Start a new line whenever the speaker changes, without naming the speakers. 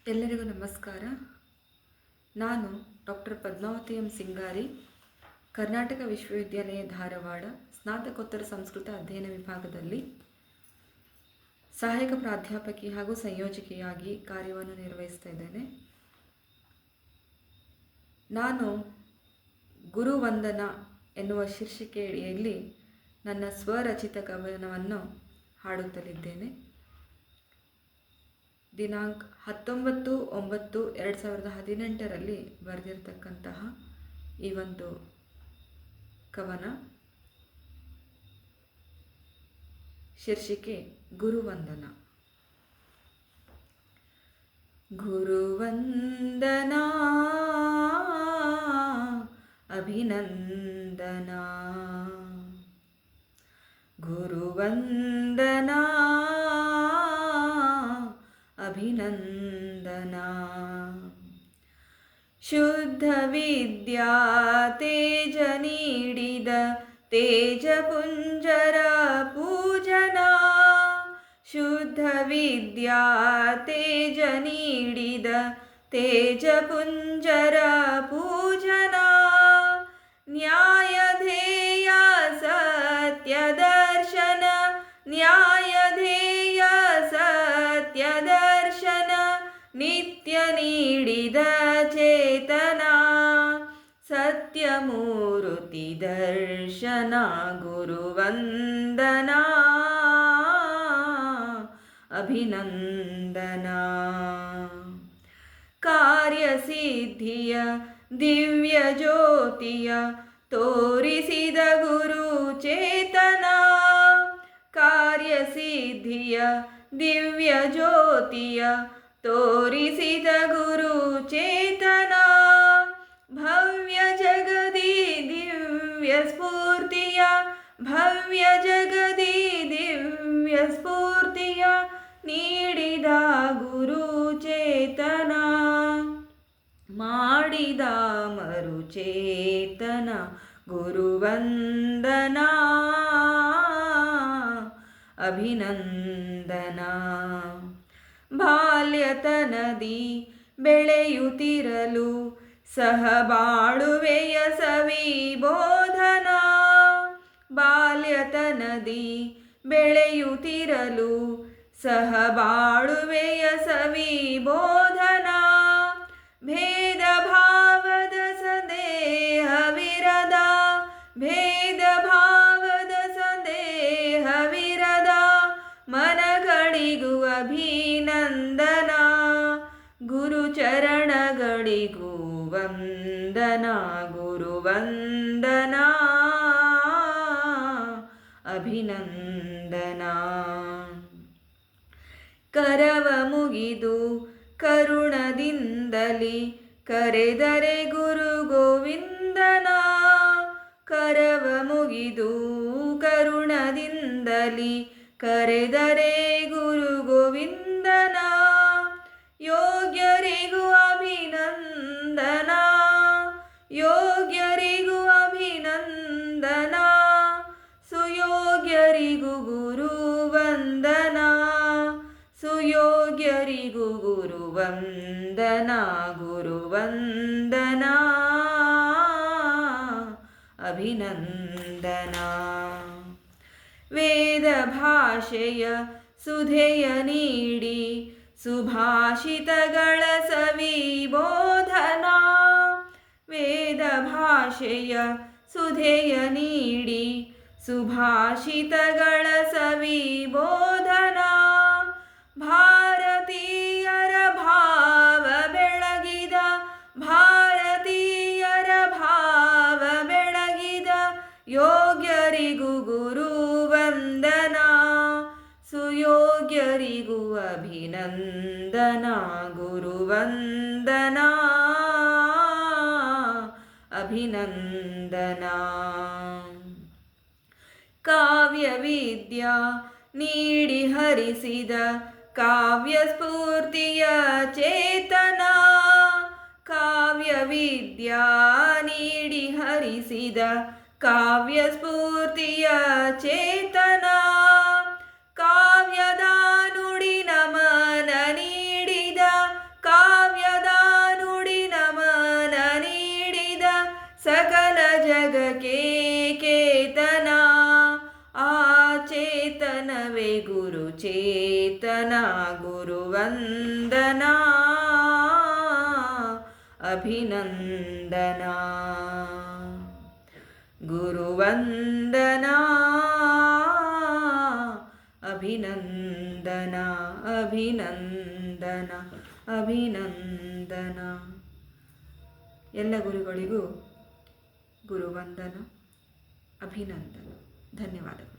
ಎಲ್ಲರಿಗೂ ನಮಸ್ಕಾರ. ನಾನು ಡಾಕ್ಟರ್ ಪದ್ಮಾವತಿ ಎಂ ಸಿಂಗಾರಿ, ಕರ್ನಾಟಕ ವಿಶ್ವವಿದ್ಯಾಲಯ ಧಾರವಾಡ ಸ್ನಾತಕೋತ್ತರ ಸಂಸ್ಕೃತ ಅಧ್ಯಯನ ವಿಭಾಗದಲ್ಲಿ ಸಹಾಯಕ ಪ್ರಾಧ್ಯಾಪಕಿ ಹಾಗೂ ಸಂಯೋಜಕಿಯಾಗಿ ಕಾರ್ಯವನ್ನು ನಿರ್ವಹಿಸ್ತಾ ಇದ್ದೇನೆ. ನಾನು ಗುರುವಂದನ ಎನ್ನುವ ಶೀರ್ಷಿಕೆಯಲ್ಲಿ ನನ್ನ ಸ್ವರಚಿತ ಕವನವನ್ನು ಹಾಡುತ್ತಲಿದ್ದೇನೆ. ದಿನಾಂಕ 19/9/2018 ಬರೆದಿರತಕ್ಕಂತಹ ಈ ಒಂದು ಕವನ. ಶೀರ್ಷಿಕೆ ಗುರುವಂದನ. ಗುರುವಂದನಾ ಅಭಿನಂದನಾ, ಗುರುವಂದನಾ ಅಭಿನಂದನಾ. ಶುದ್ಧ ವಿದ್ಯಾ ತೇಜ ನೀಡಿದ ತೇಜಪುಂಜರ ಪೂಜನಾ. ಶುದ್ಧ ವಿದ್ಯಾ ತೇಜ ನೀಡಿದ ತೇಜಪುಂಜರ ಪೂಜನಾ. ನ್ಯಾಯಧೇಯ ಸತ್ಯ ದರ್ಶನ, ನ್ಯಾಯಧೇಯ ಸತ್ಯ ದರ್ಶನ, ನಿತ್ಯ ನೀಡಿದ ಚೇತನ. ಸತ್ಯಮೂರ್ತಿ ದರ್ಶನ ಗುರುವಂದನಾ ಅಭಿನಂದನಾ. ಕಾರ್ಯಸಿದ್ಧಿಯ ದಿವ್ಯ ಜ್ಯೋತಿಯ ತೋರಿಸಿದ ಗುರು ಚೇತನ. ಕಾರ್ಯಸಿದ್ಧಿಯ ದಿವ್ಯ ಜ್ಯೋತಿಯ ತೋರಿಸಿದ ಗುರು ಚೇತನ. ಭವ್ಯ ಜಗದಿ ದಿವ್ಯ ಸ್ಫೂರ್ತಿಯ, ಭವ್ಯ ಜಗದಿ ದಿವ್ಯ ಸ್ಫೂರ್ತಿಯ ನೀಡಿದ ಗುರು ಚೇತನ. ಮಾಡಿದ ಮರುಚೇತನ ಗುರುವಂದನಾ ಅಭಿನಂದನಾ. ಬಾಲ್ಯತನದಿ ಬೆಳೆಯುತ್ತಿರಲು ಸಹಬಾಳುವೆಯ ಸವಿ ಬೋಧನಾ. ಬಾಲ್ಯತನದಿ ಬೆಳೆಯುತ್ತಿರಲು ಸಹಬಾಳುವೆಯ ಸವಿ ಬೋಧನಾ. ಭೇದ ಭಾವದ ಸಂದೇಹವಿರದ, ಭೇದ ಭಾವದ ಸಂದೇಹವಿರದ ಮನಗಳಿಗೂ ಅಭಿನಂದನಾ. ಗುರುಚರಣಗಳಿಗೂ ವಂದನಾ ಗುರುವಂದನಾ ಅಭಿನಂದನಾ. ಕರವ ಮುಗಿದು ಕರುಣದಿಂದಲಿ ಕರೆದರೆ ಗುರು ಗೋವಿಂದನಾ. ಕರವ ಮುಗಿದು ಕರುಣದಿಂದಲಿ ಕರೆದರೆ ಗುರು ಗೋವಿಂದನಾ. ಯೋಗ್ಯರಿಗೂ ಅಭಿನಂದನಾ, ಯೋಗ್ಯರಿಗೂ ಅಭಿನಂದನಾ. ಸುಯೋಗ್ಯರಿಗೂ ಗುರುವಂದನಾ, ಸುಯೋಗ್ಯರಿಗೂ ಗುರುವಂದನಾ ಗುರುವಂದನಾ ಅಭಿನಂದನಾ. ವೇದ ಭಾಷೆಯ ಸುಧೆಯ ನೀಡಿ ಸುಭಾಷಿತಗಳ ಸವಿ ಬೋಧನಾ. ವೇದ ಭಾಷೆಯ ಸುಧೆಯ ನೀಡಿ ಸುಭಾಷಿತಗಳ ಸವಿ ಬೋಧನಾ. ಭಾರತೀಯರ ಭಾವ ಬೆಳಗಿದ, ಭಾರತೀಯರ ಭಾವ ಬೆಳಗಿದ ಯೋಗ್ಯರಿಗೂ ಗುರುವಂದನಾ. ಸುಯೋಗ್ಯರಿಗೂ ಅಭಿನಂದನಾ ಗುರುವಂದನಾ ಅಭಿನಂದನಾ. ಕಾವ್ಯ ವಿದ್ಯಾ ನೀಡಿ ಹರಿಸಿದ ಕಾವ್ಯ ಸ್ಫೂರ್ತಿಯ ಚೇತನ. ಕಾವ್ಯ ವಿದ್ಯಾ ನೀಡಿ ಹರಿಸಿದ ಕಾವ್ಯ ಸ್ಫೂರ್ತಿಯ ಚೇತನ. ಕಾವ್ಯದ ನುಡಿ ನಮನ ನೀಡಿದ, ಅಭಿನಂದನ. ಗುರುವಂದನಾ ಅಭಿನಂದನ ಅಭಿನಂದನ ಅಭಿನಂದನ. ಎಲ್ಲ ಗುರುಗಳಿಗೂ ಗುರುವಂದನ ಅಭಿನಂದನ. ಧನ್ಯವಾದಗಳು.